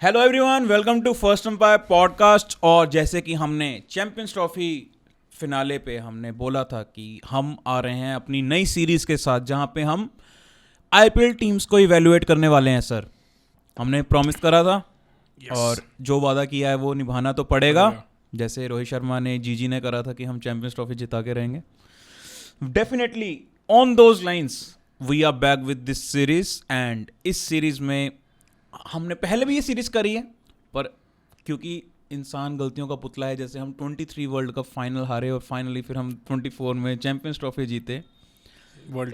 Hello everyone, welcome to first empire podcast. और जैसे कि हमने चैंपियंस ट्रॉफी फिनाले पे हमने बोला था कि हम आ रहे हैं अपनी नई सीरीज के साथ जहां पे हम आईपीएल टीम्स को इवैल्यूएट करने वाले हैं। सर, हमने प्रॉमिस करा था और जो वादा किया है वो निभाना तो पड़ेगा। जैसे रोहित शर्मा ने जीजी ने करा था कि हम चैंपियंस ट्रॉफी जिता के रहेंगे, definitely on those lines we are back with this series. And इस सीरीज में हमने पहले भी ये सीरीज करी है, पर क्योंकि इंसान गलतियों का पुतला है, जैसे हम 23 वर्ल्ड कप फाइनल हारे और फाइनली फिर हम 24 में चैंपियंस ट्रॉफी जीते और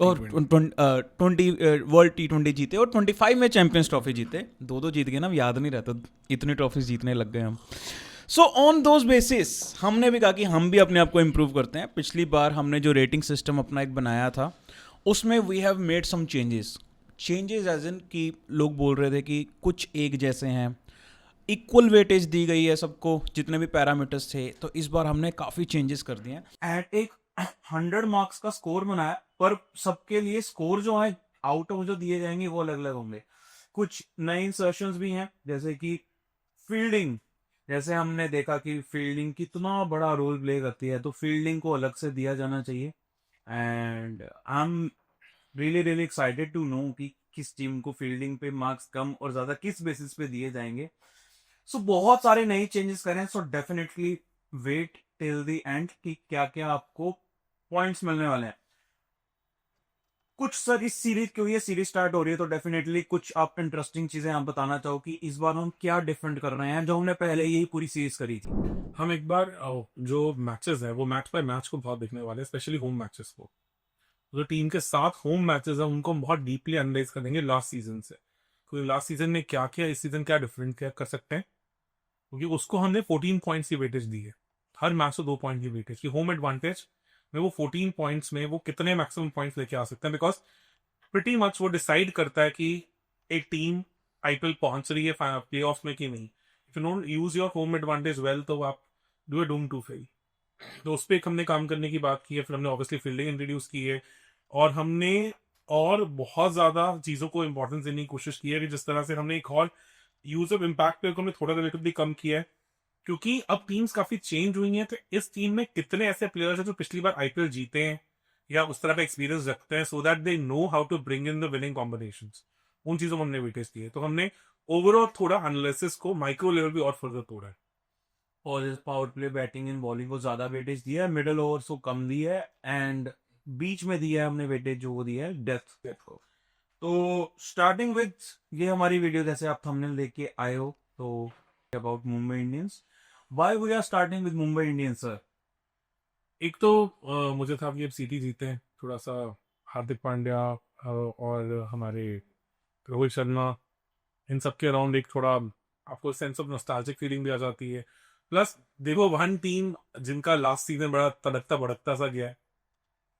20 वर्ल्ड T20 जीते और 25 में चैंपियंस ट्रॉफी जीते। दो जीत गए ना, याद नहीं रहता, इतनी ट्रॉफीज जीतने लग गए हम। सो ऑन दोज बेसिस हमने भी कहा कि हम भी अपने आप को इम्प्रूव करते हैं। पिछली बार हमने जो रेटिंग सिस्टम अपना एक बनाया था उसमें we have made some changes as in कि लोग बोल रहे थे कि कुछ एक जैसे हैं, इक्वल वेटेज दी गई है सबको जितने भी पैरामीटर्स थे। तो इस बार हमने काफ़ी चेंजेस कर दिए हैं एट एक 100 मार्क्स का स्कोर बनाया, पर सबके लिए स्कोर जो है आउट ऑफ जो दिए जाएंगे वो अलग अलग होंगे। कुछ नए इंसर्शंस भी हैं, जैसे कि फील्डिंग। जैसे हमने देखा कि फील्डिंग कितना बड़ा रोल प्ले करती है, तो फील्डिंग को अलग से दिया जाना चाहिए। And I am really excited to know कि किस टीम को फील्डिंग पे मार्क्स कम और ज्यादा किस बेसिस पे दिए जाएंगे। सो बहुत सारे नए चेंजेस करें, so definitely wait till the end कि क्या क्या आपको पॉइंट्स मिलने वाले हैं। कुछ सर इस सीरीज क्योंकि ये सीरीज स्टार्ट हो रही है तो डेफिनेटली कुछ आप इंटरेस्टिंग चीजें आप बताना चाहो कि इस बार हम क्या डिफरेंट कर रहे हैं जो हमने पहले यही पूरी सीरीज करी थी। हम एक बार जो मैचेस है वो मैच बाय मैच को बहुत देखने वाले हैं, स्पेशली होम मैचेस को। जो टीम के 7 होम मैचेस है उनको हम बहुत डीपली एनालाइज करेंगे लास्ट सीजन से, क्योंकि लास्ट सीजन ने क्या किया, इस सीजन क्या डिफरेंट क्या कर सकते हैं। क्योंकि उसको हमने 14 पॉइंट्स की वेटेज दी है, हर मैच को 2 पॉइंट की वेटेज की होम एडवांटेज में। वो 14 पॉइंट्स में वो कितने मैक्सिमम पॉइंट्स लेके आ सकते हैं, बिकॉज प्रिटी मच वो डिसाइड करता है कि एक टीम आईपीएल पहुंच रही है प्ले ऑफ में कि नहीं। If you don't use your home advantage well तो आप do a doom to fail. तो उस पर एक हमने काम करने की बात की है। फिर हमने ऑब्वियसली फील्डिंग इंट्रोड्यूस की है और हमने और बहुत ज्यादा चीजों को इंपॉर्टेंस देने की कोशिश की है कि जिस तरह से हमने एक और यूज ऑफ इम्पैक्ट प्लेयर को हमने थोड़ा रिलेटिवली कम किया है, क्योंकि अब टीम्स काफी चेंज हुई हैं। तो इस टीम में कितने ऐसे प्लेयर्स हैं जो पिछली बार आईपीएल जीते हैं या उस तरह का एक्सपीरियंस रखते हैं, so that they know how to bring in the winning combinations. उन चीजों को हमने वेटेज दी है। तो हमने ओवरऑल थोड़ा एनालिसिस को माइक्रो लेवल भी और फर्दर तोड़ा है। और इस power play, batting and bowling को ज्यादा वेटेज दिया है, मिडिल ओवर्स को कम दी है, एंड बीच में दिया है हमने वेटेज जो वो दिया है डेथ को। तो स्टार्टिंग विद ये हमारी वीडियो जैसे आप थंबनेल देख के आए हो, तो about Mumbai Indians. Why we are starting with Mumbai Indians sir? एक तो मुझे था कि अब सीटी जीते हैं, थोड़ा सा हार्दिक पांड्या और हमारे रोहित शर्मा, इन सब के अराउंड एक थोड़ा आपको सेंस ऑफ नॉस्टैल्जिक फीलिंग भी आ जाती है। प्लस देखो, वन टीम जिनका लास्ट सीजन बड़ा तड़कता भड़कता सा गया है,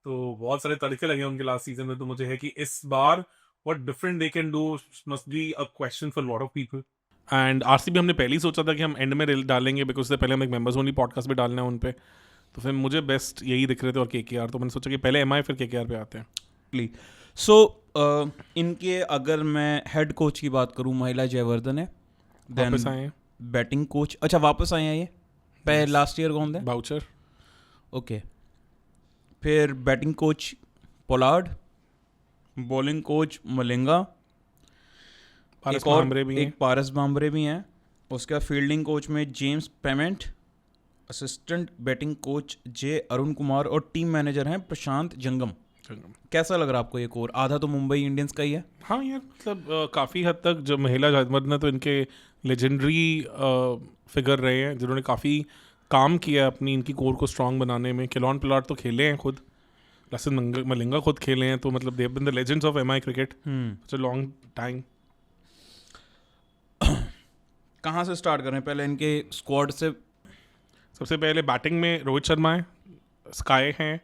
तो बहुत सारे तड़के लगे उनके लास्ट सीजन में। तो मुझे है कि इस बार what different they can do must be a question for lot of people. And RCB हमने पहले ही सोचा था कि हम एंड में डालेंगे, बिकॉज उससे पहले हम एक मेंबर्स ओनली पॉडकास्ट भी डालना है उन पे। तो फिर मुझे बेस्ट यही दिख रहे थे और केकेआर, तो मैंने सोचा कि पहले एमआई फिर केकेआर पे आते हैं। सो इनके अगर मैं हेड कोच की बात करूं, महिला जयवर्धन है। वापस आए हैं। बैटिंग कोच, अच्छा वापस आए हैं ये, पहले लास्ट ईयर कौन थे? बाउचर। ओके। फिर batting coach Pollard, bowling coach Malinga, Paras बामरे भी हैं। एक पारस बामरे भी हैं। उसके बाद फील्डिंग कोच में James Pamment, assistant batting coach J Arun Kumar और टीम मैनेजर हैं प्रशांत जंगम। कैसा लग रहा है आपको ये कोर? आधा तो मुंबई इंडियंस का ही है। हाँ यार, मतलब काफ़ी हद तक जो महिला जयवर्धन है तो इनके लेजेंडरी फिगर रहे हैं जिन्होंने काफ़ी काम किया अपनी इनकी कोर को स्ट्रांग बनाने में। किलोन पिलाट तो खेले हैं खुद, लसन मलिंगा खुद खेले हैं, तो मतलब they have been the legends of MI cricket such a long time. कहाँ से स्टार्ट करें? पहले इनके स्क्वाड से। सबसे पहले बैटिंग में रोहित शर्मा है, स्काई हैं,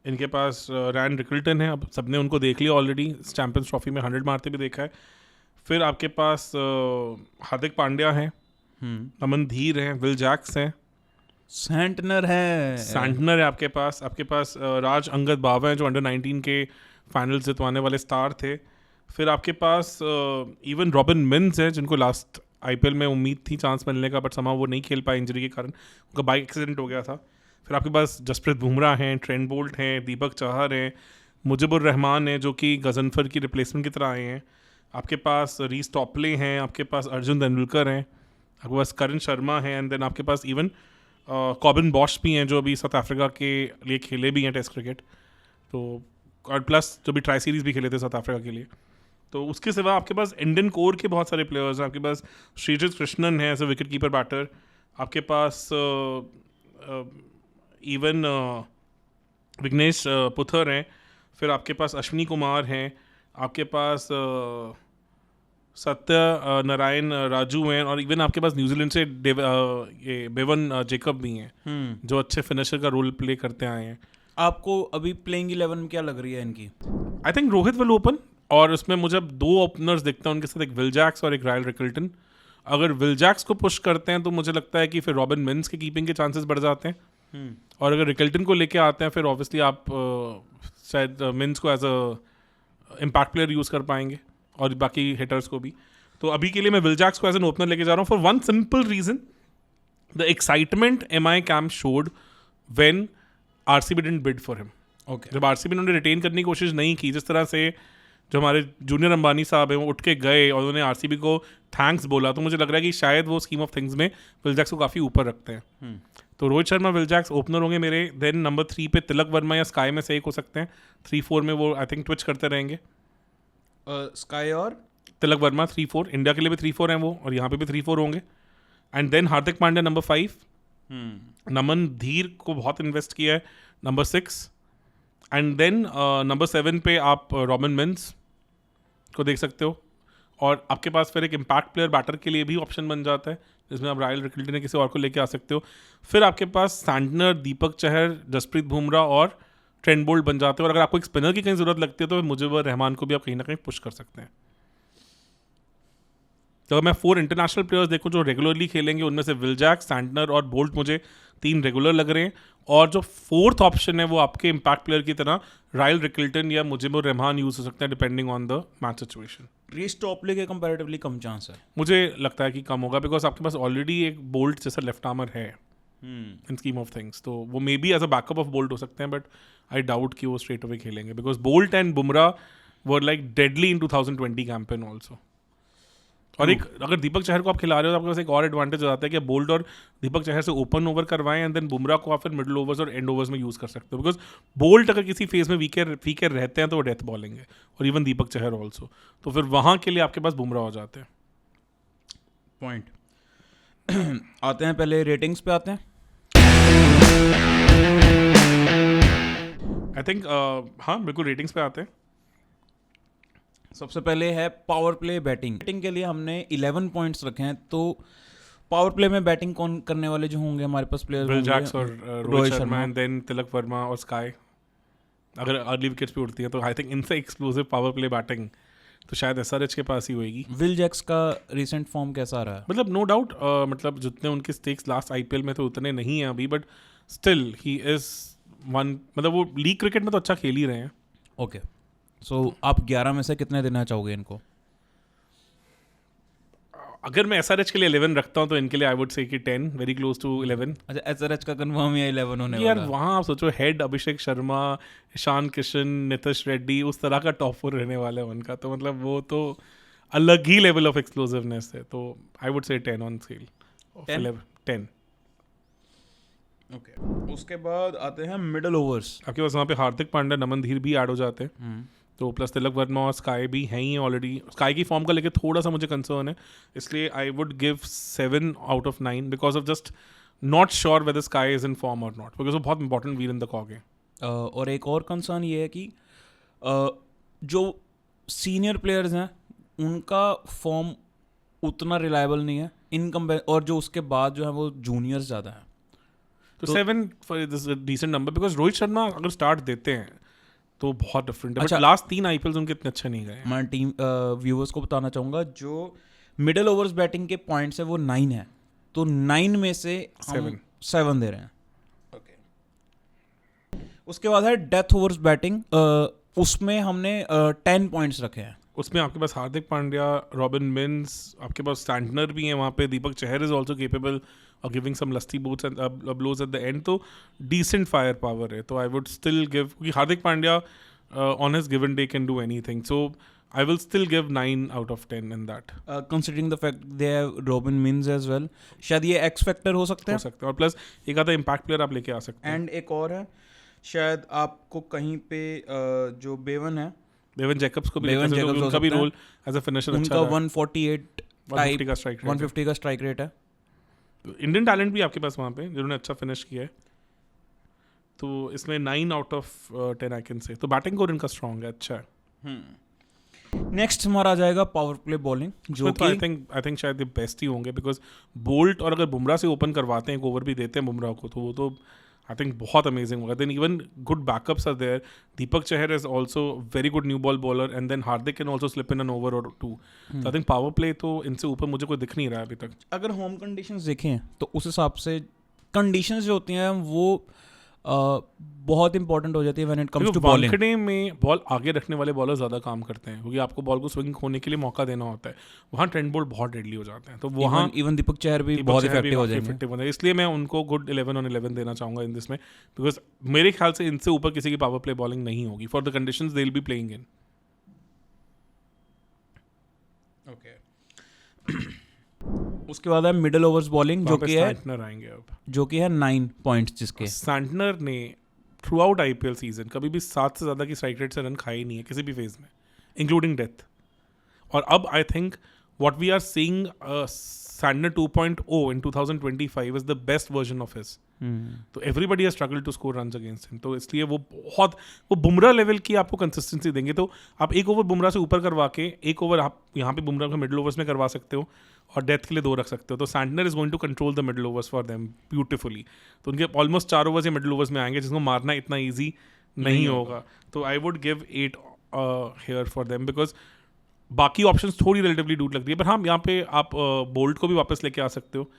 इनके पास रैन रिकल्टन है, अब सबने उनको देख लिया ऑलरेडी, चैंपियंस ट्रॉफी में 100 मारते भी देखा है। फिर आपके पास हार्दिक पांड्या हैं, अमन धीर हैं, विल जैक्स हैं, सैंटनर है आपके पास राज अंगद बावा हैं जो अंडर 19 के फाइनल्स जितवाने वाले स्टार थे। फिर आपके पास इवन रॉबिन मिन्स है जिनको लास्ट आईपीएल में उम्मीद थी चांस मिलने का, बट समा वो नहीं खेल पाए इंजरी के कारण, उनका बाइक एक्सीडेंट हो गया था। फिर आपके पास जसप्रीत बुमराह हैं, ट्रेंट बोल्ट हैं, दीपक चाहर हैं, मुजिबुर रहमान हैं जो कि गजनफर की रिप्लेसमेंट की तरह आए हैं, आपके पास रीस टॉपले हैं, आपके पास अर्जुन तेंदुलकर हैं, आपके पास करण शर्मा हैं, एंड देन आपके पास इवन कॉबिन बॉश भी हैं जो अभी साउथ अफ्रीका के लिए खेले भी हैं टेस्ट क्रिकेट, तो और प्लस जो भी ट्राई सीरीज़ भी खेले थे साउथ अफ्रीका के लिए। तो उसके सिवा आपके पास इंडियन कोर के बहुत सारे प्लेयर्स हैं, आपके पास श्रीजित कृष्णन है as a wicket keeper batter, आपके पास इवन विघ्नेश पुथर हैं, फिर आपके पास अश्विनी कुमार हैं, आपके पास सत्य नारायण राजू हैं, और इवन आपके पास न्यूजीलैंड से ये बेवन जेकब भी हैं जो अच्छे फिनिशर का रोल प्ले करते आए हैं। आपको अभी प्लेइंग 11 में क्या लग रही है इनकी? I think Rohit will open, और उसमें मुझे अब 2 ओपनर्स दिखते हैं उनके साथ, एक विल जैक्स और एक रायल रिकल्टन। अगर विल जैक्स को पुश करते हैं तो मुझे लगता है कि फिर रॉबिन मिन्स के कीपिंग के चांसेस बढ़ जाते हैं, और अगर रिकल्टन को लेके आते हैं फिर ऑब्वियसली आप शायद मिन्स को as a impact player use कर पाएंगे, और बाकी हिटर्स को भी। तो अभी के लिए मैं विल जैक्स को एज एन ओपनर लेके जा रहा हूँ for one simple reason, the excitement MI camp showed when RCB didn't bid for him. जब RCB ने रिटेन करने की कोशिश नहीं की, जिस तरह से जो हमारे जूनियर अंबानी साहब हैं वो उठ के गए और उन्होंने RCB को थैंक्स बोला, तो मुझे लग रहा है कि शायद वो स्कीम ऑफ थिंग्स में विल जैक्स को काफ़ी ऊपर रखते हैं। तो Rohit Sharma Will Jacks opener होंगे मेरे। देन नंबर 3 पे तिलक वर्मा या स्काई में से एक हो सकते हैं। 3-4 में वो आई थिंक ट्विच करते रहेंगे, स्काई और तिलक वर्मा 3-4। इंडिया के लिए भी 3-4 हैं वो, और यहाँ पे भी 3-4 होंगे। And then Hardik Pandya number 5, Naman Dhir को बहुत इन्वेस्ट किया है नंबर 6, एंड देन नंबर 7 पे आप रॉबिन मिन्स को देख सकते हो, और आपके पास फिर एक इम्पैक्ट प्लेयर बैटर के लिए भी ऑप्शन बन जाता है जिसमें आप रायल रिकल्टन ने किसी और को लेके आ सकते हो। फिर आपके पास सैंटनर, दीपक चहर, जसप्रीत बुमराह और ट्रेंट बोल्ट बन जाते हैं, और अगर आपको एक स्पिनर की कहीं ज़रूरत लगती है तो मुजिबुर रहमान को भी आप कहीं ना कहीं पुश कर सकते हैं। तो अगर मैं 4 इंटरनेशनल प्लेयर्स देखूं जो रेगुलरली खेलेंगे, उनमें से विल जैक्स, सैंटनर और बोल्ट मुझे 3 रेगुलर लग रहे हैं, और जो 4th ऑप्शन है वो आपके इम्पैक्ट प्लेयर की तरह रायल रिकल्टन या मुजिबुर रहमान यूज़ हो सकते हैं depending on the match situation. Reece Topley के कंपैरेटिवली कम चांस है, मुझे लगता है कि कम होगा, बिकॉज आपके पास ऑलरेडी एक बोल्ट जैसा लेफ्ट आर्मर है इन स्कीम ऑफ थिंग्स, तो वो may be as a backup of Boult हो सकते हैं, बट आई डाउट कि वो स्ट्रेट अवे खेलेंगे, because Boult and Bumrah were like deadly in 2020 campaign also. और एक अगर दीपक चहर को आप खिला रहे हो तो आपके पास एक और एडवांटेज हो जाता है कि बोल्ट और दीपक चहर से ओपन ओवर करवाएं, एंड देन बुमराह को आप फिर मिडिल ओवर्स और एंड ओवर्स में यूज़ कर सकते हो, बिकॉज बोल्ट अगर किसी फेज में वीकर रहते हैं तो वो डेथ बॉलिंग है, और इवन दीपक चहर ऑल्सो, तो फिर वहाँ के लिए आपके पास बुमराह हो जाते हैं। पॉइंट आते हैं, पहले रेटिंग्स पे आते हैं। आई थिंक हाँ बिल्कुल रेटिंग्स पे आते हैं। सबसे पहले है पावर प्ले बैटिंग। बैटिंग के लिए हमने 11 पॉइंट्स रखे हैं, तो पावर प्ले में बैटिंग कौन करने वाले जो होंगे हमारे पास प्लेयर्स? विल जैक्स और रोहित शर्मा, एंड देन तिलक वर्मा और स्काई। अगर अर्ली विकेट्स पे उड़ती है तो आई थिंक इनसे एक्सप्लोसिव पावर प्ले बैटिंग तो शायद SRH के पास ही होएगी। विल जैक्स का रिसेंट फॉर्म कैसा आ रहा है? मतलब नो डाउट मतलब जितने उनके स्टेक्स लास्ट IPL में थे उतने नहीं हैं अभी, but still he is one, मतलब वो लीग क्रिकेट में तो अच्छा खेल ही रहे हैं। ओके, सो आप 11 में से कितने देना चाहोगे इनको? अगर मैं SRH के लिए 11 रखता हूँ तो इनके लिए आई वुड से कि 10, वेरी क्लोज टू 11। अच्छा, SRH का कंफर्म या 11 होने यार वाला? वहाँ आप सोचो, हेड अभिषेक शर्मा, ईशान किशन, नितिश रेड्डी, उस तरह का टॉप 4 रहने वाला है उनका, तो मतलब वो तो अलग ही लेवल ऑफ एक्सप्लोसिवनेस है, तो I would say 10 on scale of 10। Okay, उसके बाद आते हैं मिडल ओवर्स। आपके पास वहाँ पे हार्दिक पांड्या, नमन धीर भी ऐड हो जाते हैं, तो प्लस तिलक वर्मा और स्काई भी हैं ही ऑलरेडी। स्काई की फॉर्म का लेके थोड़ा सा मुझे कंसर्न है, इसलिए आई would give 7 out of 9 because of just not sure whether sky is in form और नॉट, बिकॉज वो बहुत इंपॉर्टेंट व्हील इन द कॉग है। और एक और कंसर्न ये है कि जो सीनियर प्लेयर्स हैं उनका फॉर्म उतना रिलायबल नहीं है इन कंपेयर, और जो उसके बाद जो है वो जूनियर्स ज़्यादा हैं, तो 7 for this decent number, because Rohit Sharma अगर स्टार्ट देते हैं तो बहुत डिफरेंट है। अच्छा, लास्ट 3 IPLs उनके इतने अच्छे नहीं गए। मैं टीम व्यूअर्स को बताना चाहूँगा, जो मिडल ओवर्स बैटिंग के पॉइंट्स है वो 9 है, तो 9 में से हम 7 दे रहे हैं। उसके बाद है डेथ ओवर्स बैटिंग, उसमें हमने 10 पॉइंट्स रखे हैं। उसमें आपके पास हार्दिक पांड्या, रॉबिन मिन्स, आपके पास सैंटनर भी है वहाँ पे, Deepak Chahar is also capable of giving some lusty boots and blows at the end, तो डिसेंट फायर पावर है. तो आई वुड स्टिल गिव, क्योंकि Hardik Pandya on his given day can do anything, so I will still give 9 out of 10 in that. Considering the fact they have Robin Mins as well, शायद ये x factor हो सकते हो हैं. सकते हैं, और प्लस एक आधा इम्पैक्ट प्लेयर आप लेके आ सकते हैं. एंड एक और है, शायद आपको कहीं पे जो बेवन है, बेवन जैकब्स को भी बेवन लेके आ सकते हैं, जैकब्स हो उनका भी सकते हैं. रोल एज अ फिनिशर अच्छा उनका रहा है. 148 150 का स्ट्राइक रेट. 150 का स्ट्राइक रेट है. इंडियन टैलेंट भी आपके पास वहाँ पे जिन्होंने अच्छा फिनिश किया है, तो इसमें 9 out of 10 I can say. तो बैटिंग कोर इनका स्ट्रॉन्ग है, अच्छा है. नेक्स्ट हमारा आ जाएगा पावर प्ले बॉलिंग, जो तो आई थिंक शायद ये बेस्ट ही होंगे, बिकॉज बोल्ट और अगर बुमराह से ओपन करवाते हैं, एक ओवर भी देते हैं बुमराह को, तो वो तो आई थिंक बहुत अमेजिंग होगा. Then even good backups are there. Deepak Chahar is also very good new ball bowler, and then Hardik can also slip in an over और 2. तो आई थिंक पावर प्ले तो इनसे ऊपर मुझे कोई दिख नहीं रहा है अभी तक. अगर होम कंडीशंस देखें तो उस हिसाब से कंडीशंस जो होती हैं वो बहुत इंपॉर्टेंट हो जाती है when it comes to bowling. Wankhede में बॉल आगे रखने वाले बॉलर ज़्यादा काम करते हैं, क्योंकि आपको बॉल को स्विंग होने के लिए मौका देना होता है. वहाँ ट्रेंड बोल्ट बहुत डेडली हो जाते हैं, तो वहाँ इवन दीपक चहर भी बहुत इफेक्टिव हो जाएंगे. इसलिए मैं उनको गुड 11 on 11 देना चाहूँगा इन दिस में, बिकॉज मेरे ख्याल से इनसे ऊपर किसी की पावर प्ले बॉलिंग नहीं होगी for the conditions they will be playing in. उसके बाद है मिडिल ओवर्स बॉलिंग, जो कि है सैंटनर आएंगे अब, जो कि है 9 पॉइंट्स जिसके. सैंटनर ने थ्रू आउट IPL सीजन कभी भी 7 से ज़्यादा की स्ट्राइक रेट से रन खाए ही नहीं है किसी भी फेज में, इंक्लूडिंग डेथ. और अब I think what we are seeing Santner 2.0 in 2025 is the best version of his. तो everybody has struggle to score runs against him, तो इसलिए वो बुमराह लेवल की आपको कंसिस्टेंसी देंगे. तो आप एक ओवर बुमराह से ऊपर करवा के एक ओवर आप यहाँ पे बुमराह को मिडिल ओवर्स में करवा सकते हो, और डेथ के लिए 2 रख सकते हो. तो Santner is going to control the middle overs for them beautifully. तो उनके ऑलमोस्ट 4 ओवर्स या मिडिल ओवर्स में आएंगे, जिसको मारना इतना ईजी नहीं होगा. तो I would give 8 here for them, because बाकी ऑप्शंस थोड़ी रिलेटिवली डूट लगती है, पर हाँ यहाँ पे आप बोल्ट को भी वापस लेके आ सकते हो,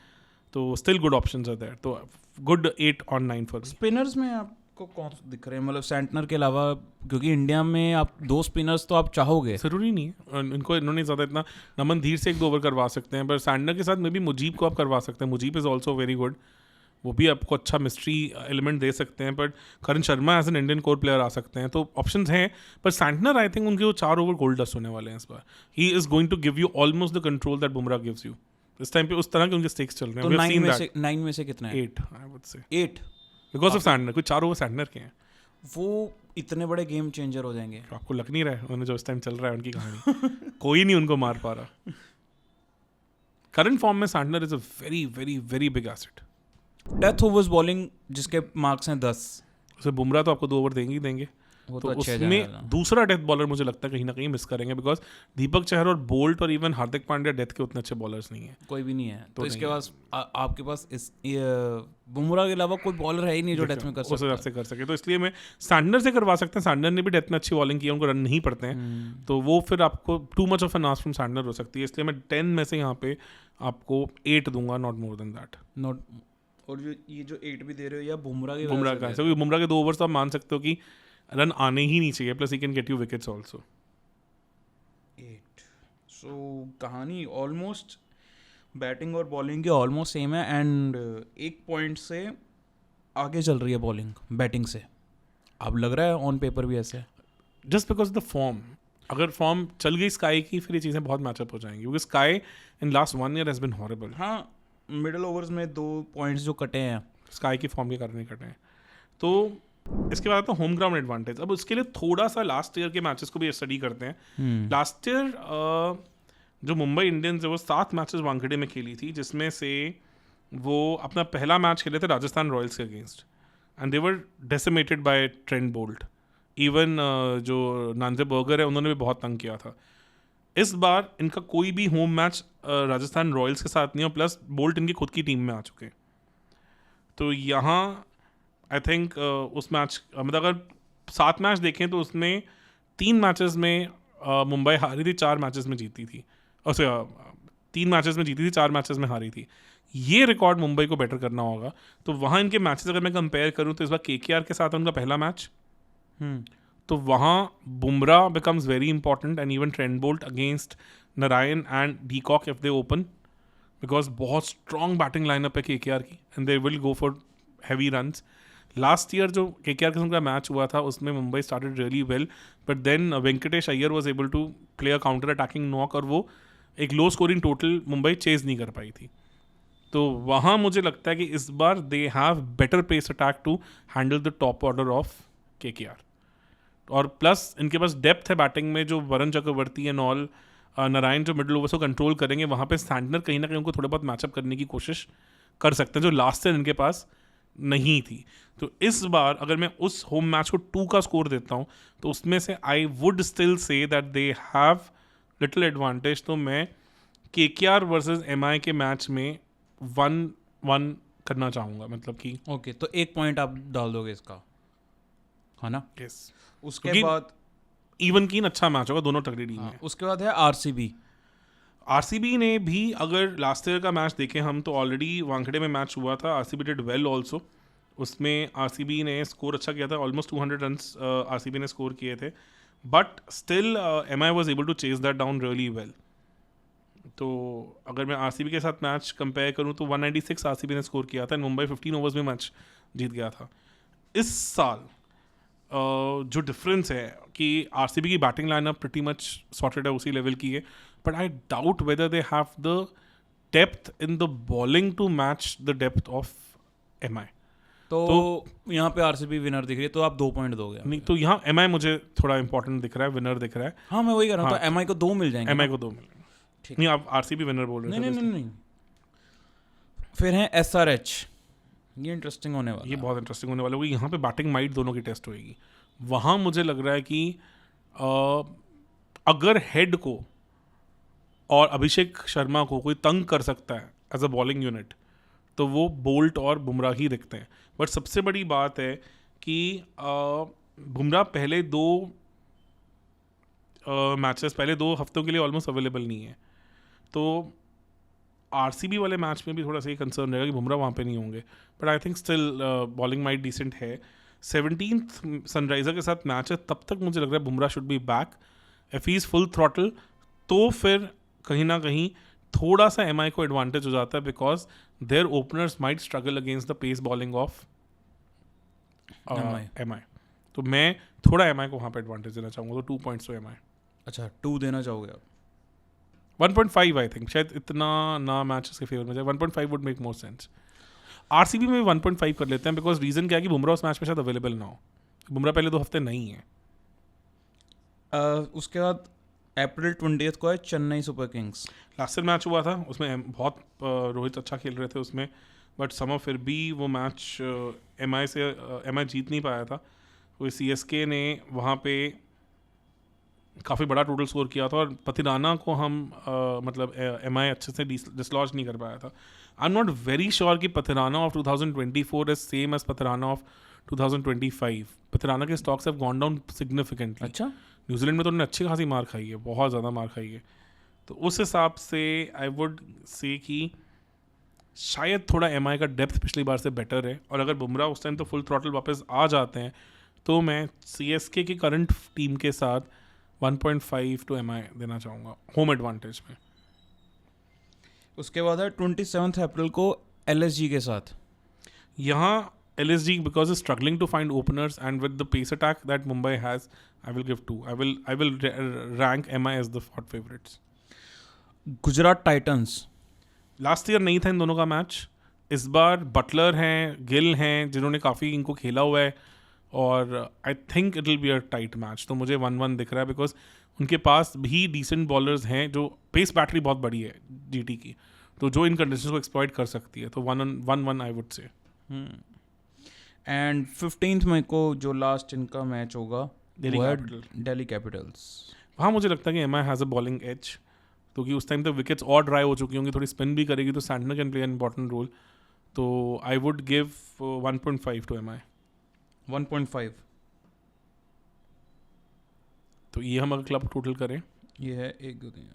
तो still good options are there. तो गुड 8 on 9 फॉर स्पिनर्स में आपको कौन दिख रहे हैं, मतलब सैंटनर के अलावा, क्योंकि इंडिया में आप 2 स्पिनर्स तो आप चाहोगे. जरूरी नहीं है इनको, इन्होंने ज़्यादा इतना, नमन धीर से 1-2 ओवर करवा सकते हैं, पर सैंटनर के साथ मे बी मुजीब को आप करवा सकते हैं. Mujeeb is also very good, वो भी आपको अच्छा मिस्ट्री एलिमेंट दे सकते हैं. But Karan Sharma as an Indian core player आ सकते हैं, तो ऑप्शंस हैं. पर सैंटनर आई थिंक उनके वो 4 ओवर गोल्ड डस्ट होने वाले हैं इस बार. He is going to give you almost the control that Bumrah gives you. इस टाइम पे उस तरह के उनके स्टेक्स चल रहे हैं. तो 9 में से कितना है? 8 I would say. 8 because of Santner. कुछ 4 ओवर सैंटनर के हैं, वो इतने बड़े गेम चेंजर हो जाएंगे. तो आपको लग नहीं रहा है उन्हें जो इस टाइम चल रहा है उनकी कहानी कोई नहीं उनको मार पा रहा. करंट फॉर्म में Santner is a very very very big asset. Death overs bowling जिसके मार्क्स हैं 10, उसे बुमराह तो आपको 2 ओवर देंगे ही देंगे. वो तो अच्छे उसमें दूसरा डेथ बॉलर मुझे लगता है कहीं ना कहीं मिस करेंगे, बिकॉज दीपक चहर और बोल्ट और इवन हार्दिक पांड्या डेथ के उतने अच्छे बॉलर्स नहीं है. कोई भी नहीं है. तो इसके नहीं पास आपके पास इस बुमराह के अलावा कोई बॉलर है ही नहीं जो डेथ में कर उस हिसाब सकता से कर सके. तो इसलिए मैं सैंटनर से करवा सकते हैं. सैंटनर ने भी डेथ में अच्छी बॉलिंग की है, उनको रन नहीं पड़ते हैं, तो वो फिर आपको too much of an ask from Santner हो सकती है. इसलिए मैं 10 में से यहाँ पे आपको 8 दूंगा, not more than that. Not. और ये जो 8 भी दे रहे हो या बुमराह के बुमराह का, क्योंकि बुमराह के 2 ओवर्स तो आप मान सकते हो कि रन आने ही नहीं चाहिए, plus he can get you wickets also. 8. सो कहानी ऑलमोस्ट बैटिंग और बॉलिंग की ऑलमोस्ट सेम है, एंड 1 पॉइंट से आगे चल रही है बॉलिंग बैटिंग से. अब लग रहा है ऑन पेपर भी ऐसे, जस्ट बिकॉज द फॉर्म. अगर फॉर्म चल गई स्काई की, फिर ये चीज़ें बहुत मैचअप हो जाएंगी, क्योंकि sky in last 1 year has been horrible. हाँ, मिडिल ओवर्स में 2 पॉइंट्स जो कटे हैं स्काई की फॉर्म के कारण ही कटे हैं. तो इसके बाद तो होम ग्राउंड एडवांटेज. अब उसके लिए थोड़ा सा लास्ट ईयर के मैचेस को भी स्टडी करते हैं. लास्ट ईयर जो मुंबई इंडियंस है वो 7 मैचेस वानखेड़े में खेली थी, जिसमें से वो अपना पहला मैच खेले थे राजस्थान रॉयल्स के against, and they were decimated by Trent Boult. Even जो नांजे बर्गर है उन्होंने भी बहुत तंग किया था. इस बार इनका कोई भी होम मैच राजस्थान रॉयल्स के साथ नहीं है, प्लस बोल्ट इनकी खुद की टीम में आ चुके हैं. तो यहाँ आई थिंक उस मैच मतलब अगर 7 मैच देखें तो उसमें 3 मैचेस में मुंबई हारी थी, 4 मैचेस में जीती थी. 3 मैचेस में जीती थी, 4 मैचेस में हारी थी. ये रिकॉर्ड मुंबई को बेटर करना होगा. तो वहाँ इनके मैचेस अगर मैं कंपेयर करूँ तो इस बार KKR के साथ उनका पहला मैच, तो वहाँ Bumrah becomes very important and even Trent Bolt against Narayan and Deacock if they open, because बहुत strong batting lineup है KKR की and they will go for heavy runs. Last year जो KKR के संग का मैच हुआ था उसमें Mumbai started really well, but then Venkatesh Iyer was able to play a counter attacking knock और वो एक low scoring total Mumbai chase नहीं कर पाई थी. तो वहाँ मुझे लगता है कि इस बार they have better pace attack to handle the top order of KKR. और प्लस इनके पास डेप्थ है बैटिंग में, जो Varun Chakravarthy and all, Narine जो मिडिल ओवर्स को कंट्रोल करेंगे, वहाँ पे सैंटनर कहीं ना कहीं उनको थोड़ा बहुत मैचअप करने की कोशिश कर सकते हैं, जो लास्ट ईयर इनके पास नहीं थी. तो इस बार अगर मैं उस होम मैच को 2 का स्कोर देता हूँ तो उसमें से आई would still say that they have little advantage. तो मैं KKR वर्सेस MI के मैच में 1-1 करना चाहूँगा, मतलब कि ओके, तो 1 पॉइंट आप डाल दोगे इसका, है ना? यस. उसके क्योंकि बाद इवन कीन अच्छा मैच होगा, दोनों तगड़ी टीम है. उसके बाद है RCB ने भी, अगर लास्ट ईयर का मैच देखें हम, तो ऑलरेडी वानखेड़े में मैच हुआ था. RCB did well also. उसमें RCB ने स्कोर अच्छा किया था, ऑलमोस्ट 200 रन्स RCB ने स्कोर किए थे, but still MI was able to chase that down really well. तो अगर मैं RCB के साथ मैच कंपेयर करूं तो 196 RCB ने स्कोर किया था, मुंबई 15 ओवर्स में मैच जीत गया था. इस साल जो डिफरेंस है कि RCB की batting lineup pretty much sorted है, उसी लेवल की है, but I doubt whether they have the depth in the bowling to match the depth of MI. तो यहाँ पे RCB विनर दिख रही है, तो आप 2 पॉइंट दोगे? नहीं, तो यहाँ MI मुझे थोड़ा इंपॉर्टेंट दिख रहा है, विनर दिख रहा है. हाँ, मैं वही कह रहा हूँ. हाँ, तो MI को 2 मिल जाएंगे. MI को 2 मिलेंगे. ठीक. नहीं, आप RCB विनर बोल रहे नहीं थे. नहीं. फिर है SRH. ये इंटरेस्टिंग होने वाला ये है. बहुत इंटरेस्टिंग होने वाला है, क्योंकि यहाँ पे बैटिंग माइट दोनों की टेस्ट होएगी. वहाँ मुझे लग रहा है कि अगर हेड को और अभिषेक शर्मा को कोई तंग कर सकता है एज अ बॉलिंग यूनिट, तो वो बोल्ट और बुमराह ही दिखते हैं. बट सबसे बड़ी बात है कि बुमराह पहले 2 मैचेस, पहले 2 हफ्तों के लिए ऑलमोस्ट अवेलेबल नहीं है. तो RCB वाले मैच में भी थोड़ा सा ये कंसर्न रहेगा कि बुमराह वहाँ पे नहीं होंगे. But I think still bowling might decent है. 17th सनराइजर के साथ मैच है, तब तक मुझे लग रहा है Bumrah should be back. If he is full throttle तो फिर कहीं ना कहीं थोड़ा सा MI को एडवांटेज हो जाता है, because their openers might struggle against the pace bowling of MI. तो मैं थोड़ा MI को वहाँ पे एडवांटेज देना चाहूँगा, तो 2 पॉइंट्स तो MI. अच्छा, 2 देना चाहोगे आप? 1.5 आई थिंक, शायद इतना ना मैच उसके फेवर में जाए. 1.5 would make more sense. RCB में 1.5 कर लेते हैं, बिकॉज रीजन क्या है कि बुमराह उस मैच में शायद अवेलेबल ना हो. बुमराह पहले 2 हफ्ते नहीं है. उसके बाद अप्रैल 20 को है Chennai super Kings. Last year match हुआ था, उसमें बहुत रोहित अच्छा खेल रहे थे उसमें, बट समझ फिर भी वो मैच MI जीत नहीं पाया था. कोई CSK ने वहाँ पे काफ़ी बड़ा टोटल स्कोर किया था, और पथिराना को हम मतलब MI अच्छे से डिसलॉज नहीं कर पाया था. I am not very sure कि Pathirana of 2024 is same as Pathirana of 2025. Pathirana के stocks have gone down significantly. अच्छा, न्यूजीलैंड में तो उन्होंने अच्छी खासी मार खाई है, बहुत ज़्यादा मार खाई है. तो उस हिसाब से आई वुड से कि शायद थोड़ा MI का डेप्थ पिछली बार से बेटर है, और अगर बुमराह उस टाइम तो फुल थ्रॉटल वापस आ जाते हैं, तो मैं CSK की करंट टीम के साथ 1.5 टू MI देना चाहूँगा होम एडवांटेज में. उसके बाद है 27 अप्रैल को LSG के साथ. यहाँ LSG because is struggling to find openers, and with the pace attack that Mumbai has, I will give 2. I will rank MI as the hot favorites. Gujarat Titans. Last year नहीं था इन दोनों का मैच. इस बार Buttler हैं, गिल हैं, जिन्होंने काफ़ी इनको खेला हुआ है, और I think it will be a tight match. तो मुझे 1-1 दिख रहा है, बिकॉज उनके पास भी डिसेंट बॉलर्स हैं, जो पेस बैटरी बहुत बड़ी है GT की, तो जो इन कंडीशंस को एक्सप्लॉइट कर सकती है. तो 1-1 आई वुड से. एंड 15 मई को जो लास्ट इनका मैच होगा दिल्ली कैपिटल्स. वहाँ मुझे लगता है कि MI has a bowling edge, क्योंकि उस टाइम तक विकेट्स और ड्राई हो चुकी होंगी, थोड़ी स्पिन भी करेगी, तो Santner can play an important role. तो I would give 1.5 to MI. 1.5. तो ये हम अगर क्लब टोटल करें, ये है 1 2 3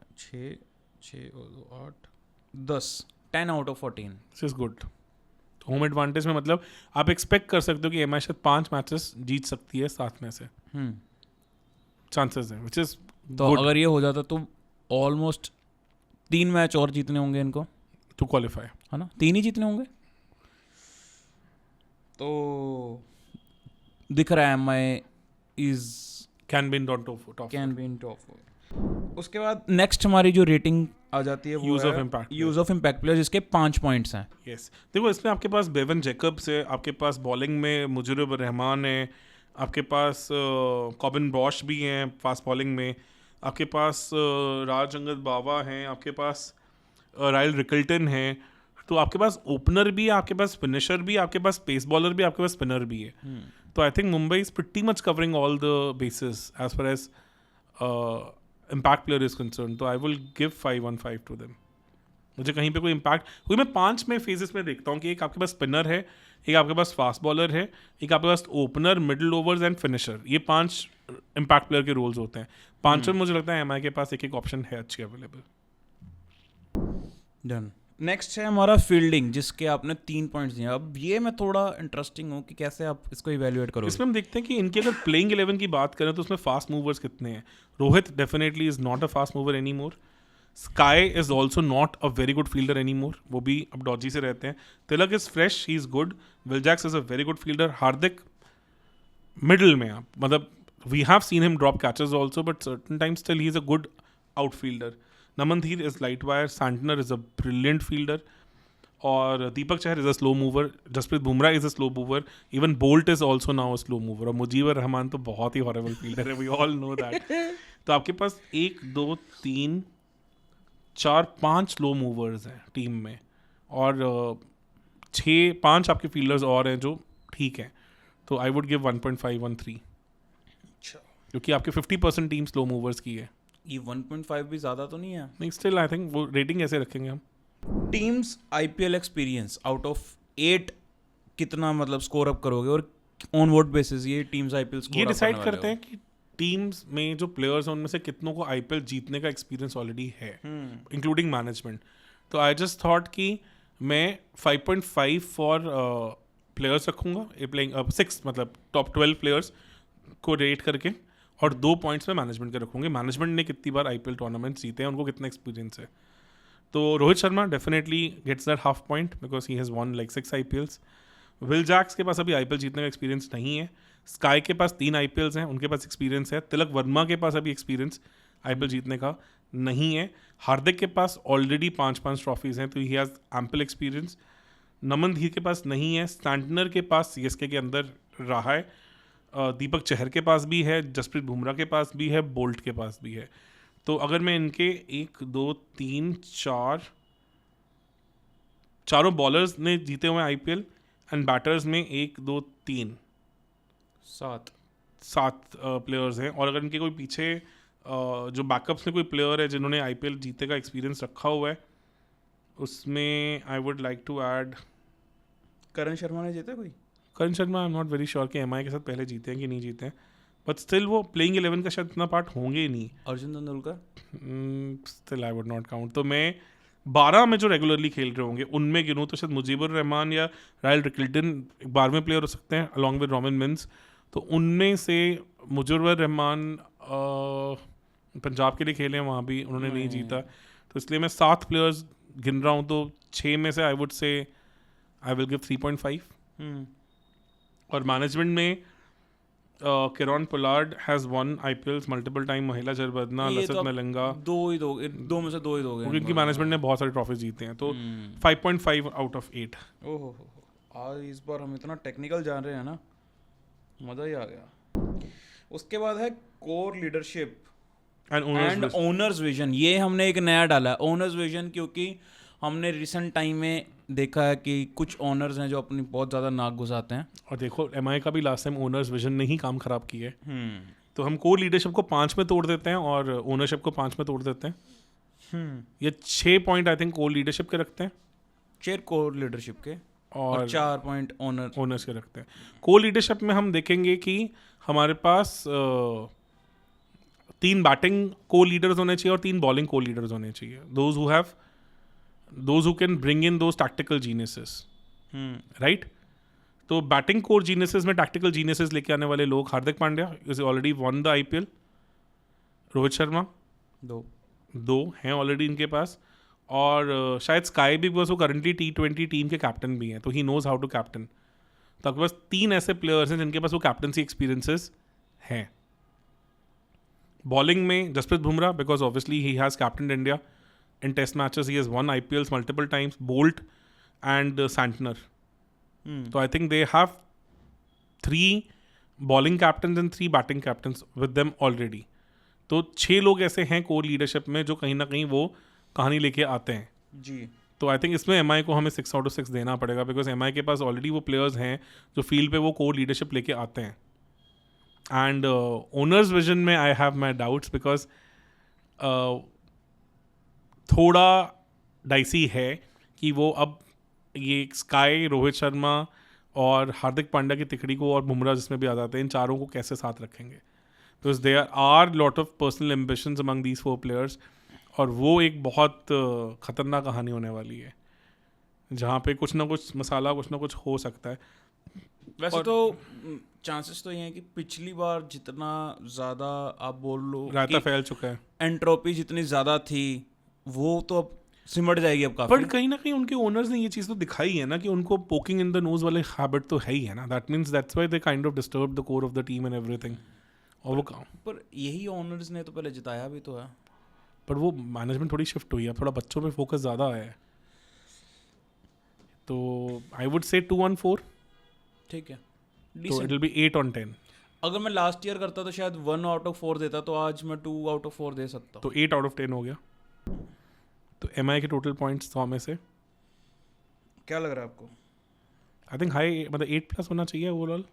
6 और 2 8 10 10 out of 14. This is good. तो होम एडवांटेज में मतलब आप एक्सपेक्ट कर सकते हो कि MI शायद 5 मैचेस जीत सकती है 7 में से. चांसेस हैं, विच इज तो अगर ये हो जाता तो ऑलमोस्ट 3 मैच और जीतने होंगे इनको टू क्वालिफाई, है ना, 3 ही जीतने होंगे। तो दिख रहा है MI is can be in top, can be in top. उसके बाद नेक्स्ट हमारी जो रेटिंग आ जाती है वो यूज है of impact, use of impact player, जिसके 5 पॉइंट्स हैं। यस। देखो इसमें आपके पास बेवन जैकब्स है, आपके पास बॉलिंग में मुजरुब रहमान है, आपके पास कॉबिन बॉश भी हैं फास्ट बॉलिंग में, आपके पास राज अंगद बावा हैं, आपके पास रायल रिकल्टन है। तो आपके पास ओपनर भी है, आपके पास फिनिशर भी, आपके पास पेस बॉलर भी, आपके पास स्पिनर भी है। तो I think Mumbai is pretty much covering all the basis as far as impact player is concern. तो I will give 5-on-5 to them. मुझे कहीं पे कोई इम्पैक्ट, क्योंकि मैं 5 में फेजेस में देखता हूँ कि एक आपके पास स्पिनर है, एक आपके पास फास्ट बॉलर है, एक आपके पास opener, middle overs and finisher. ये 5 इम्पैक्ट प्लेयर के रोल्स होते हैं। 5 में मुझे लगता है MI के पास एक ऑप्शन है अच्छी अवेलेबल। डन। नेक्स्ट है हमारा फील्डिंग, जिसके आपने 3 पॉइंट्स दिए। अब ये मैं थोड़ा इंटरेस्टिंग हूँ कि कैसे आप इसको इवेल्युएट करोगे। इसमें हम देखते हैं कि इनकी अगर प्लेइंग 11 की बात करें तो उसमें फास्ट मूवर्स कितने हैं। Rohit definitely is not a fast mover any more. SKY is also not a very good fielder any more, वो भी अब डॉजी से रहते हैं। Tilak is fresh, he is good. Will Jacks is a very good fielder. Hardik middle में आप, मतलब we have seen him drop catches also, but certain time still he is a good outfielder. Naman Dhir is light wire, Santner is a brilliant fielder, और Deepak Chahar is a slow mover. Jasprit Bumrah is a slow mover. Even Boult is also now a slow mover. और मुजीबर रहमान तो बहुत ही horrible fielder है, we all know that. तो आपके पास 1 2 3 4 5 slow movers हैं टीम में, और 5 आपके फील्डर्स और हैं जो ठीक हैं। तो आई वुड गिव 1.5-1.3, क्योंकि आपके 50% टीम स्लो मूवर्स की है। ये 1.5 भी ज़्यादा तो नहीं है। नहीं, स्टिल आई थिंक वो रेटिंग ऐसे रखेंगे हम। Teams IPL experience out of 8 कितना मतलब स्कोर अप करोगे, और ऑन व्हाट बेसिस ये टीम्स IPL स्कोर ये अप डिसाइड करने वाले करते हो? हैं कि टीम्स में जो प्लेयर्स हैं उनमें से कितनों को IPL जीतने का एक्सपीरियंस ऑलरेडी है, इंक्लूडिंग मैनेजमेंट। तो आई जस्ट थॉट कि मैं 5.5 फॉर प्लेयर्स रखूंगा, प्लेइंग 6 मतलब टॉप 12 प्लेयर्स को रेट करके, और 2 पॉइंट्स में मैनेजमेंट के रखूंगे। मैनेजमेंट ने कितनी बार IPL टूर्नामेंट जीते हैं, उनको कितना एक्सपीरियंस है। तो Rohit Sharma definitely gets that half point because he has won like 6 IPLs। Will Jacks के पास अभी IPL जीतने का एक्सपीरियंस नहीं है। स्काई के पास 3 IPLs हैं, उनके पास एक्सपीरियंस है। तिलक वर्मा के पास अभी एक्सपीरियंस IPL जीतने का नहीं है। हार्दिक के पास ऑलरेडी 5 ट्रॉफीज़ हैं, तो ही हैज़ एम्पल एक्सपीरियंस। नमन धीर के पास नहीं है। सैंटनर के पास CSK के अंदर रहा है। दीपक चहर के पास भी है, जसप्रीत बुमराह के पास भी है, बोल्ट के पास भी है। तो अगर मैं इनके 1 2 3 4 चारों बॉलर्स ने जीते हुए IPL एंड बैटर्स में 1 2 3 7 प्लेयर्स हैं, और अगर इनके कोई पीछे जो बैकअप्स में कोई प्लेयर है जिन्होंने IPL जीते का एक्सपीरियंस रखा हुआ है, उसमें I would like to add Karan Sharma ने जीता कोई? Karan Sharma. I am not very sure कि MI के साथ पहले जीते हैं कि नहीं जीते हैं, बट स्टिल वो प्लेइंग 11 का शायद इतना पार्ट होंगे ही नहीं। Arjun Tendulkar? Still I would not count. तो मैं 12 में जो रेगुलरली खेल रहे होंगे उनमें गिनूँ तो शायद मुजीबुर रहमान या रायल रिकल्टन 12वें प्लेयर हो सकते हैं अलॉन्ग विद रॉबिन मिन्स। तो उनमें से मुजीबुर रहमान पंजाब के लिए खेले हैं, वहाँ भी उन्होंने नहीं जीता। तो इसलिए मैं 7 प्लेयर्स गिन रहा हूँ, तो 6 में से I would say I will give 3.5। और मैनेजमेंट में Kiran Pollard has won IPLs multiple time, Mahela Jayawardene, Lasith Malinga. दो में से दो ही दोगे, क्योंकि इनकी मैनेजमेंट ने बहुत सारे ट्रॉफीज जीते हैं। तो 5.5 आउट ऑफ 8। ओहो, आज इस बार हम इतना टेक्निकल जान रहे हैं ना, मजा ही आ गया। उसके बाद है core leadership and owners vision. ये हमने एक नया डाला है, ओनर्स विजन, क्योंकि हमने रिसेंट टाइम में देखा है कि कुछ ओनर्स हैं जो अपनी बहुत ज़्यादा नाक घुसाते हैं। और देखो MI का भी लास्ट टाइम ओनर्स विजन ने ही काम खराब किया है। तो हम कोर लीडरशिप को 5 में तोड़ देते हैं और ओनरशिप को 5 में तोड़ देते हैं। ये 6 point I think core leadership के रखते हैं, 4 कोर लीडरशिप के, और 4 पॉइंट ओनर्स के रखते हैं। कोर लीडरशिप में हम देखेंगे कि हमारे पास 3 बैटिंग को लीडर्स होने चाहिए और 3 बॉलिंग को लीडर्स होने चाहिए। those who can bring in those tactical geniuses, right? तो बैटिंग कोर जीनियसेस में टैक्टिकल जीनियसेस लेके आने वाले लोग, Hardik Pandya is already won the IPL, Rohit Sharma 2 हैं ऑलरेडी इनके पास, और शायद स्काई भी, बिकॉज वो करंटली T20 टीम के कैप्टन भी हैं, तो he knows how to captain. तो आपके पास 3 ऐसे प्लेयर्स हैं जिनके पास वो कैप्टनसी एक्सपीरियंसेस हैं। बॉलिंग में Jasprit Bumrah, because obviously he has captain India in test matches, he has won IPLs multiple times, Boult and Santner. तो I think they have 3 bowling captain and 3 batting captain with them already. तो 6 लोग ऐसे हैं core leadership में जो कहीं ना कहीं वो कहानी लेके आते हैं जी। तो आई थिंक इसमें MI को हमें 6 out of 6 देना पड़ेगा, बिकॉज MI के पास ऑलरेडी वो प्लेयर्स हैं जो फील्ड पे वो कोर लीडरशिप लेके आते हैं। एंड ओनर्स विजन में I have my doubts, because थोड़ा डाइसी है कि वो अब ये स्काई, रोहित शर्मा और हार्दिक पांड्या की तिकड़ी को, और बुमराह जिसमें भी आ जाते हैं, इन चारों को कैसे साथ रखेंगे। Because there are lot of personal ambitions among these 4 players, और वो एक बहुत खतरनाक कहानी होने वाली है जहाँ पे कुछ ना कुछ मसाला, कुछ ना कुछ हो सकता है। वैसे तो चांसेस तो ये हैं कि पिछली बार जितना ज़्यादा आप बोल लो रायता फैल चुका है, एंट्रोपी जितनी ज़्यादा थी वो तो अब सिमट जाएगी अब काफी। बट कहीं ना कहीं उनके ओनर्स ने ये चीज़ तो दिखाई है ना कि उनको पोकिंग इन द नोज वाले हैबिट तो है ही है ना। That means that's why they kind of disturb the core of the team and everything. और वो काम पर यही ओनर्स ने तो पहले जिताया भी तो है। पर वो मैनेजमेंट थोड़ी शिफ्ट हुई है, थोड़ा बच्चों पे फोकस ज़्यादा आया है। तो आई वुड से 2-4, ठीक है, तो decent। It will be 8 on 10। अगर मैं लास्ट ईयर करता तो शायद 1 out of 4 देता, तो आज मैं 2 out of 4 दे सकता। तो 8 out of 10 हो गया। तो MI के टोटल पॉइंट्स 100 में से क्या लग रहा है आपको? आई थिंक हाई, मतलब 8+ होना चाहिए ओवरऑल।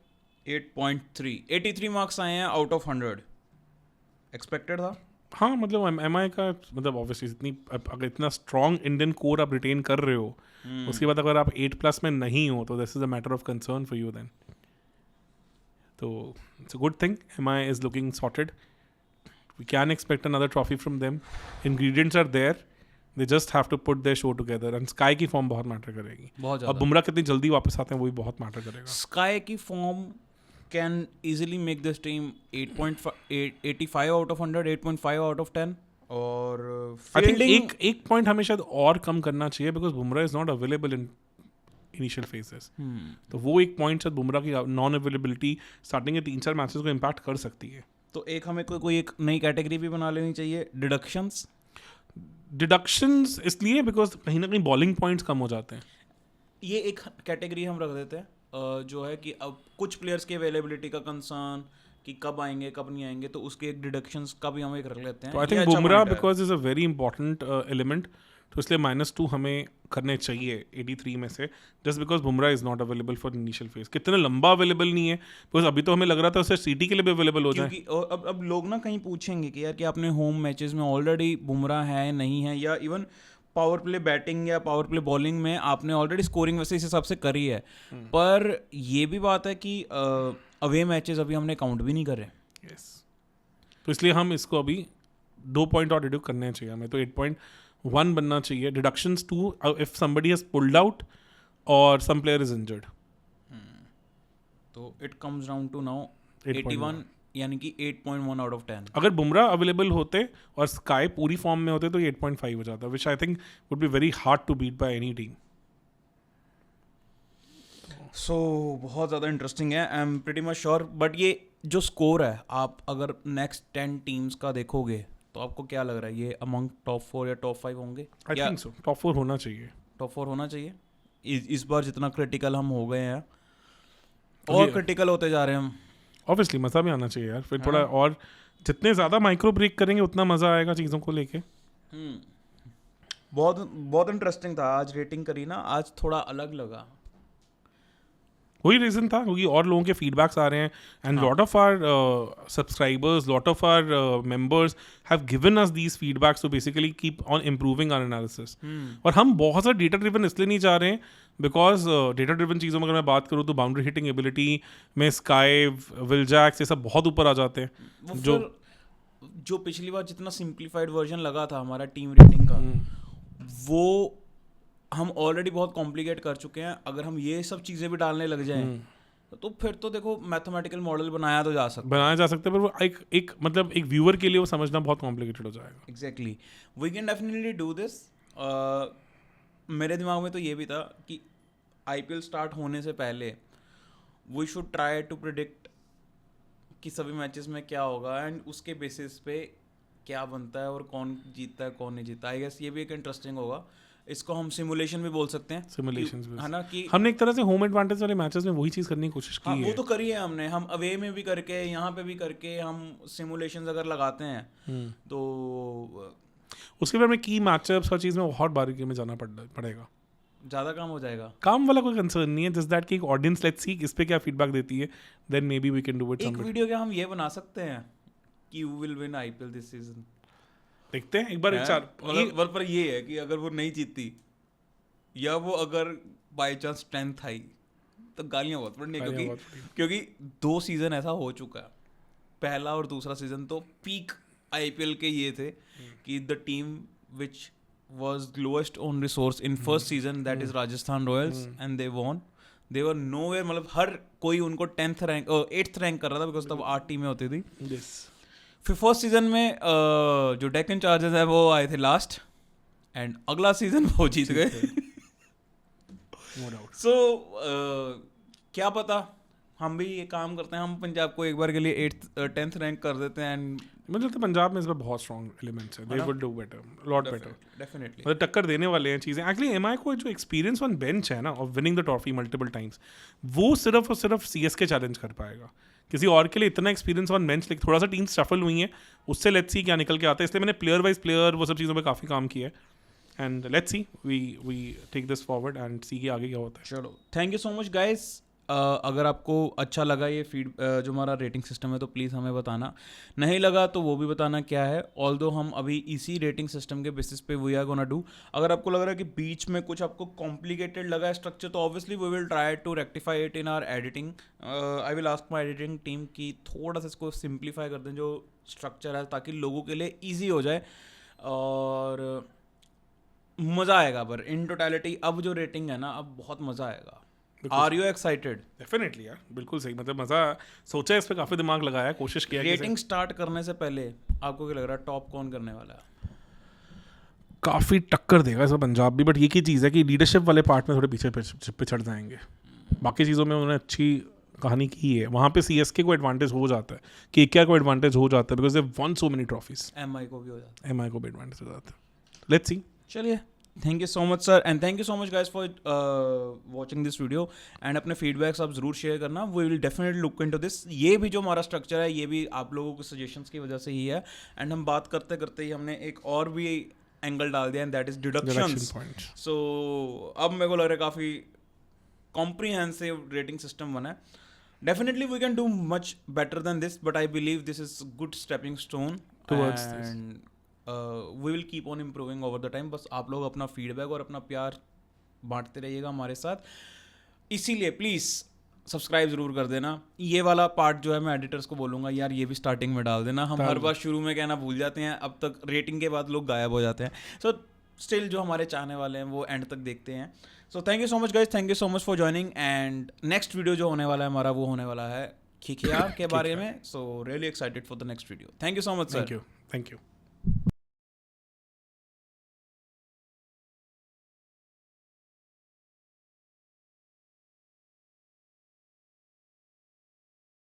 8.3, 83 मार्क्स आए हैं आउट ऑफ 100। एक्सपेक्टेड था। हाँ, मतलब MI का, मतलब ऑब्वियसली इतनी, अगर इतना स्ट्रॉन्ग इंडियन कोर आप रिटेन कर रहे हो, उसके बाद अगर आप 8+ में नहीं हो तो this is a matter of concern for you then. तो it's a good thing, MI is looking sorted. We can expect another trophy from them. Ingredients are there, they just have to put their show together. And SKY की form बहुत matter करेगी, बहुत अब ज़्यादा। बुमराह कितनी जल्दी वापस आते हैं वो भी बहुत मैटर करेगा। स्काई की form can easily make this team 85 out of 100, 8.5 out of 10। और आई थिंक फील्डिंग एक पॉइंट हमें शायद और कम करना चाहिए, because Bumrah is not available in initial phases. तो वो एक पॉइंट शायद बुमराह की नॉन अवेलेबिलिटी स्टार्टिंग के 3-4 मैचेस को इम्पैक्ट कर सकती है। तो एक हमें कोई एक नई कैटेगरी भी बना लेनी चाहिए, डिडक्शंस इसलिए बिकॉज कहीं ना कहीं बॉलिंग पॉइंट्स कम हो जाते हैं। ये एक कैटेगरी हम रख देते हैं जो है कि अब कुछ प्लेयर्स की अवेलेबिलिटी का कंसर्न कि कब आएंगे कब नहीं आएंगे, तो उसके एक डिडक्शंस का भी हम एक रख लेते हैं। तो I think Bumrah because is a very important element, तो इसलिए -2 हमें करने चाहिए 83 में से, just because Bumrah is not available for initial phase. कितना लंबा अवेलेबल नहीं है, बिकॉज अभी तो हमें लग रहा था उसे सिटी के लिए भी अवेलेबल हो जाए। क्योंकि अब लोग ना कहीं पूछेंगे कि यार कि आपने होम मैचेस में ऑलरेडी बुमराह है नहीं है, या इवन पावर प्ले बैटिंग या पावर प्ले बॉलिंग में आपने ऑलरेडी स्कोरिंग वैसे इस हिसाब से करी है। पर ये भी बात है कि अवे मैचेस अभी हमने काउंट भी नहीं करे। Yes. तो इसलिए हम इसको अभी 2 पॉइंट और डिड्यूस करने चाहिए हमें, तो 8.1 बनना चाहिए। Deductions 2 if somebody has pulled out और सम प्लेयर इज इंजर्ड। तो it comes down to now 81, यानी कि 8.1 आउट ऑफ 10। अगर बुमराह अवेलेबल होते और स्काई पूरी फॉर्म में होते तो ये 8.5 हो जाता, which I think would be very hard to beat by any team. So बहुत ज़्यादा इंटरेस्टिंग है, I am pretty much sure. But ये जो स्कोर है, आप अगर नेक्स्ट 10 टीम्स का देखोगे तो आपको क्या लग रहा है, ये अमंग टॉप 4 या टॉप 5 होंगे? आई थिंक सो, टॉप 4 होना चाहिए। टॉप 4 होना चाहिए। इस बार जितना क्रिटिकल हम हो गए हैं और क्रिटिकल होते जा रहे हैं हम, ऑब्वियसली मज़ा भी आना चाहिए यार, फिर थोड़ा और जितने ज़्यादा माइक्रो ब्रेक करेंगे उतना मज़ा आएगा चीज़ों को लेके। बहुत बहुत इंटरेस्टिंग था। आज रेटिंग करी ना, आज थोड़ा अलग लगा। वही रीज़न था क्योंकि और लोगों के फीडबैक्स आ रहे हैं, and lot of our subscribers, lot of our members have given us these feedbacks to basically keep on improving our analysis. और हम बहुत ज़्यादा डेटा ड्रिवन इसलिए नहीं जा रहे हैं, बिकॉज डेटा ड्रिवन चीज़ों में अगर मैं बात करूँ तो बाउंड्री हिटिंग एबिलिटी में स्काई, विलजैक्स, ये सब बहुत ऊपर आ जाते हैं। जो पिछली बार जितना सिंप्लीफाइड वर्जन लगा था हमारा टीम रेटिंग का, वो हम ऑलरेडी बहुत कॉम्प्लिकेट कर चुके हैं। अगर हम ये सब चीज़ें भी डालने लग जाएं तो फिर तो देखो मैथमेटिकल मॉडल बनाया तो जा सकता बनाया जा सकता है, पर वो एक मतलब एक व्यूअर के लिए वो समझना बहुत कॉम्प्लिकेटेड हो जाएगा। Exactly, we can definitely do this. मेरे दिमाग में तो ये भी था कि आईपीएल स्टार्ट होने से पहले we should try to predict कि सभी मैचेस में क्या होगा एंड उसके बेसिस पे क्या बनता है और कौन जीतता है कौन नहीं जीतता। आई गेस ये भी एक इंटरेस्टिंग होगा। इसको हम सिमुलेशन भी बोल सकते हैं, सिमुलेशंस है ना, कि हमने एक तरह से होम एडवांटेज वाले मैचेस में वही चीज़ करने की कोशिश की हाँ, वो है। तो करी है हमने, हम अवे में भी करके यहाँ पे भी करके हम सिमुलेशंस अगर लगाते हैं तो उसके बाद में की मैचअप्स हर चीज़ में बहुत बारीकी में जाना पड़ेगा। ज़्यादा काम हो जाएगा। काम वाला कोई कंसर्न नहीं है, जस्ट दैट कि एक ऑडियंस लेट्स सी इस पे क्या फीडबैक देती है, then may be we can do it. एक वीडियो क्या हम ये बना सकते हैं कि you will win IPL this season. देखते हैं एक बार पर ये है कि अगर वो नहीं जीती या वो अगर बाय चांस 10th आई तो गालियां बहुत पड़नी है, क्योंकि 2 सीजन ऐसा हो चुका है। पहला और दूसरा सीजन तो पीक आईपीएल के ये थे कि the team which was lowest on resource in first season, that is Rajasthan Royals, and they won. They were nowhere, मतलब हर कोई उनको 10th रैंक 8th रैंक कर रहा था बिकॉज तब 8 टीमें होती थी। फिर फर्स्ट सीजन में जो डेक्कन चार्जर्स है वो आए थे लास्ट, एंड अगला सीजन वो जीत गए। सो क्या पता हम भी ये काम करते हैं, हम पंजाब को एक बार के लिए 10th रैंक कर देते हैं एंड मुझे लगता है पंजाब में इस बार बहुत स्ट्रॉन्ग एलिमेंट्स है, they would do better, lot better definitely. मतलब टक्कर देने वाले हैं चीज़ें। एक्चुअली एमआई को जो एक्सपीरियंस ऑन बेंच है ना of winning the trophy multiple times, वो सिर्फ और सिर्फ सीएसके चैलेंज कर पाएगा। किसी और के लिए इतना एक्सपीरियंस ऑन बेंच, लेकिन थोड़ा सा टीम सफल हुई है, उससे लेट्स सी क्या निकल के आता है। इसलिए मैंने प्लेयर वाइज प्लेयर वो सब चीज़ों पर काफ़ी काम किया है and let's see we take this forward and see के आगे क्या होता है। चलो, thank you so much guys. अगर आपको अच्छा लगा ये जो हमारा रेटिंग सिस्टम है तो प्लीज़ हमें बताना, नहीं लगा तो वो भी बताना क्या है। ऑल्दो हम अभी इसी रेटिंग सिस्टम के बेसिस पे वी आर गोना डू। अगर आपको लग रहा है कि बीच में कुछ आपको कॉम्प्लिकेटेड लगा है स्ट्रक्चर, तो obviously we will try to rectify it in our editing. I will ask my editing team कि थोड़ा सा इसको सिंप्लीफाई कर दें जो स्ट्रक्चर है, ताकि लोगों के लिए ईजी हो जाए और मज़ा आएगा। पर इन टोटलिटी अब जो रेटिंग है ना, अब बहुत मज़ा आएगा। Are you excited? डेफिनेटली यार, बिल्कुल सही। मतलब मज़ा सोचा है, इस पे काफ़ी दिमाग लगाया, कोशिश किया। रेटिंग स्टार्ट करने से पहले आपको क्या लग रहा है टॉप कौन करने वाला है? काफ़ी टक्कर देगा इसमें पंजाब भी, बट ये की चीज़ है कि लीडरशिप वाले पार्ट में थोड़े पीछे पिछड़ जाएंगे। बाकी चीज़ों में उन्होंने अच्छी कहानी की है। वहाँ पे सीएसके को एडवांटेज हो जाता है, केकेआर को एडवांटेज हो जाता है, because they one so many trophies. MI को भी हो जाता है, एमआई को भी एडवांटेज हो जाता है। Let's see. चलिए, thank you so much sir, and thank you so much guys for watching this video. एंड अपने फीडबैक्स आप ज़रूर शेयर करना, we will definitely look into this. ये भी जो हमारा स्ट्रक्चर है ये भी आप लोगों के सजेशंस की वजह से ही है। एंड हम बात करते करते ही हमने एक और भी एंगल डाल दिया, एंड दैट इज डिडक्शंस। सो अब मेरे को लग रहा है काफ़ी कॉम्प्रीहेंसिव रेटिंग सिस्टम बना है। Definitely we can do much better than this, but I believe this is good stepping stone towards and we will keep on improving over the time. बस आप लोग अपना फीडबैक और अपना प्यार बांटते रहिएगा हमारे साथ। इसीलिए प्लीज़ सब्सक्राइब ज़रूर कर देना। ये वाला पार्ट जो है मैं एडिटर्स को बोलूँगा यार ये भी स्टार्टिंग में डाल देना। हम हर बार शुरू में कहना भूल जाते हैं, अब तक रेटिंग के बाद लोग गायब हो जाते हैं। सो स्टिल जो हमारे चाहने वाले हैं वो एंड तक देखते हैं। So thank you so much guys, thank you so much for joining. And next video जो होने वाला है हमारा वो होने वाला है KKR के बारे में। So really excited for the next video. Thank you so much sir. Thank you.